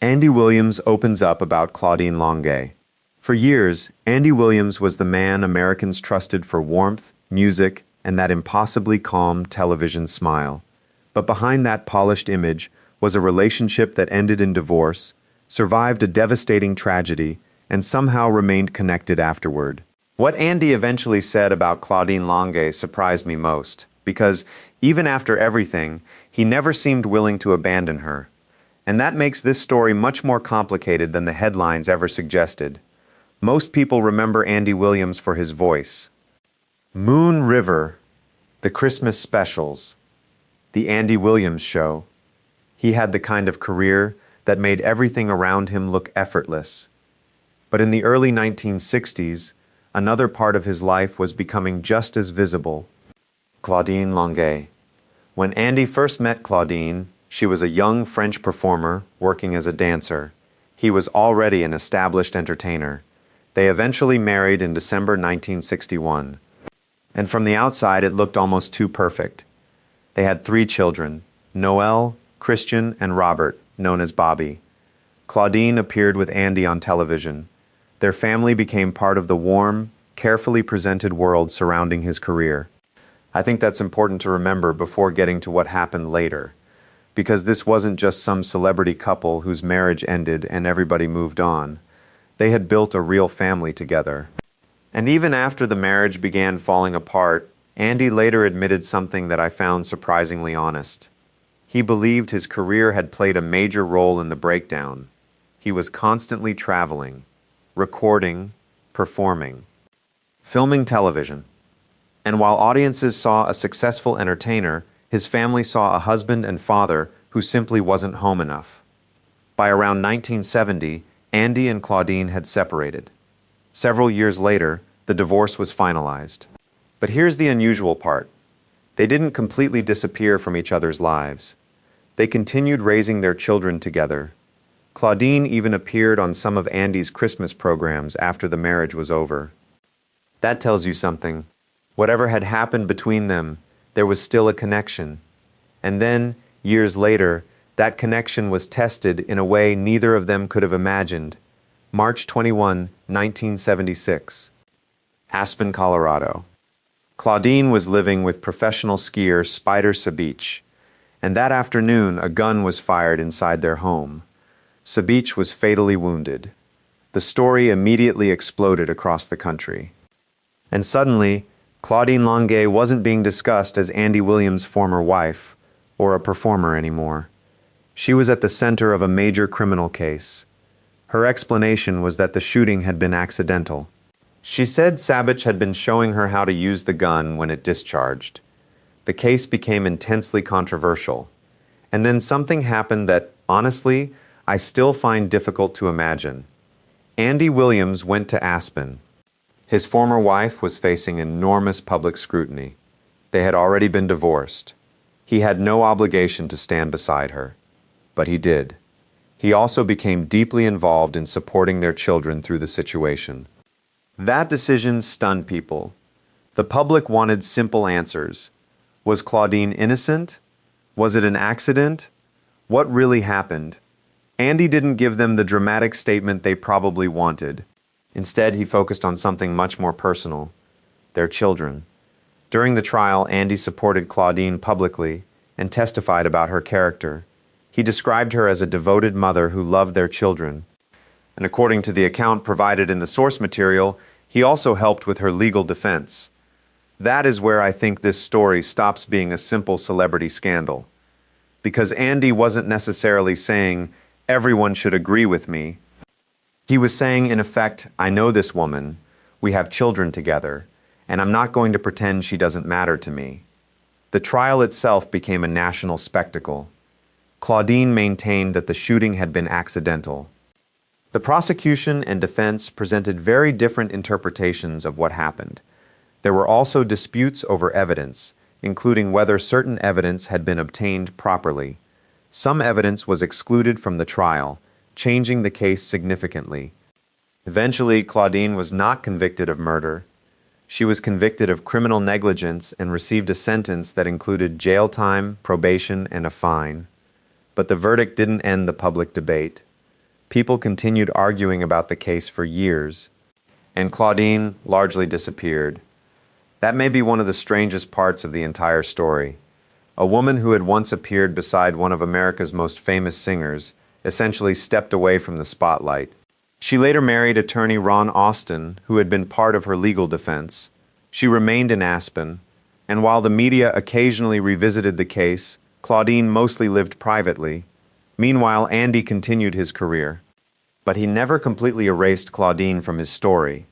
Andy Williams opens up about Claudine Longet. For years, Andy Williams was the man Americans trusted for warmth, music, and that impossibly calm television smile. But behind that polished image was a relationship that ended in divorce, survived a devastating tragedy, and somehow remained connected afterward. What Andy eventually said about Claudine Longet surprised me most, because even after everything, he never seemed willing to abandon her. And that makes this story much more complicated than the headlines ever suggested. Most people remember Andy Williams for his voice. Moon River, the Christmas specials, the Andy Williams Show. He had the kind of career that made everything around him look effortless. But in the early 1960s, another part of his life was becoming just as visible. Claudine Longet. When Andy first met Claudine, she was a young French performer working as a dancer. He was already an established entertainer. They eventually married in December 1961. And from the outside, it looked almost too perfect. They had 3 children, Noel, Christian, and Robert, known as Bobby. Claudine appeared with Andy on television. Their family became part of the warm, carefully presented world surrounding his career. I think that's important to remember before getting to what happened later, because this wasn't just some celebrity couple whose marriage ended and everybody moved on. They had built a real family together. And even after the marriage began falling apart, Andy later admitted something that I found surprisingly honest. He believed his career had played a major role in the breakdown. He was constantly traveling, recording, performing, filming television. And while audiences saw a successful entertainer, his family saw a husband and father who simply wasn't home enough. By around 1970, Andy and Claudine had separated. Several years later, the divorce was finalized. But here's the unusual part. They didn't completely disappear from each other's lives. They continued raising their children together. Claudine even appeared on some of Andy's Christmas programs after the marriage was over. That tells you something. Whatever had happened between them, there was still a connection. And then, years later, that connection was tested in a way neither of them could have imagined. March 21, 1976. Aspen, Colorado. Claudine was living with professional skier Spider Sabich, and that afternoon a gun was fired inside their home. Sabich was fatally wounded. The story immediately exploded across the country. And suddenly, Claudine Longet wasn't being discussed as Andy Williams' former wife, or a performer anymore. She was at the center of a major criminal case. Her explanation was that the shooting had been accidental. She said Sabich had been showing her how to use the gun when it discharged. The case became intensely controversial. And then something happened that, honestly, I still find difficult to imagine. Andy Williams went to Aspen. His former wife was facing enormous public scrutiny. They had already been divorced. He had no obligation to stand beside her. But he did. He also became deeply involved in supporting their children through the situation. That decision stunned people. The public wanted simple answers. Was Claudine innocent? Was it an accident? What really happened? Andy didn't give them the dramatic statement they probably wanted. Instead, he focused on something much more personal: their children. During the trial, Andy supported Claudine publicly and testified about her character. He described her as a devoted mother who loved their children. And according to the account provided in the source material, he also helped with her legal defense. That is where I think this story stops being a simple celebrity scandal. Because Andy wasn't necessarily saying, "Everyone should agree with me." He was saying, in effect, "I know this woman, we have children together, and I'm not going to pretend she doesn't matter to me." The trial itself became a national spectacle. Claudine maintained that the shooting had been accidental. The prosecution and defense presented very different interpretations of what happened. There were also disputes over evidence, including whether certain evidence had been obtained properly. Some evidence was excluded from the trial, changing the case significantly. Eventually, Claudine was not convicted of murder. She was convicted of criminal negligence and received a sentence that included jail time, probation, and a fine. But the verdict didn't end the public debate. People continued arguing about the case for years, and Claudine largely disappeared. That may be one of the strangest parts of the entire story. A woman who had once appeared beside one of America's most famous singers essentially stepped away from the spotlight. She later married attorney Ron Austin, who had been part of her legal defense. She remained in Aspen, and while the media occasionally revisited the case, Claudine mostly lived privately. Meanwhile, Andy continued his career. But he never completely erased Claudine from his story.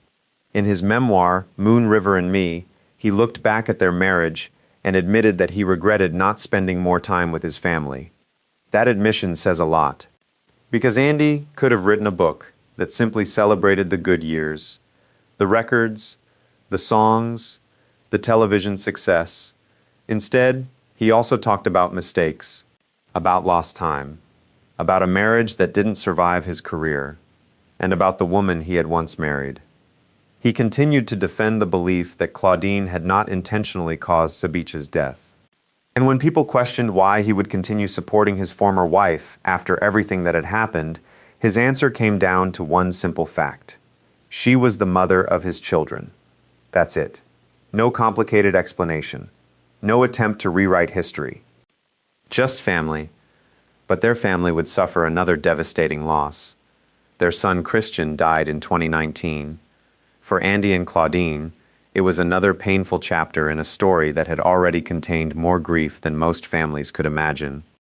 In his memoir, Moon River and Me, he looked back at their marriage and admitted that he regretted not spending more time with his family. That admission says a lot. Because Andy could have written a book that simply celebrated the good years, the records, the songs, the television success. Instead, he also talked about mistakes, about lost time, about a marriage that didn't survive his career, and about the woman he had once married. He continued to defend the belief that Claudine had not intentionally caused Sabicha's death. And when people questioned why he would continue supporting his former wife after everything that had happened, his answer came down to one simple fact. She was the mother of his children. That's it. No complicated explanation. No attempt to rewrite history. Just family. But their family would suffer another devastating loss. Their son Christian died in 2019. For Andy and Claudine, it was another painful chapter in a story that had already contained more grief than most families could imagine.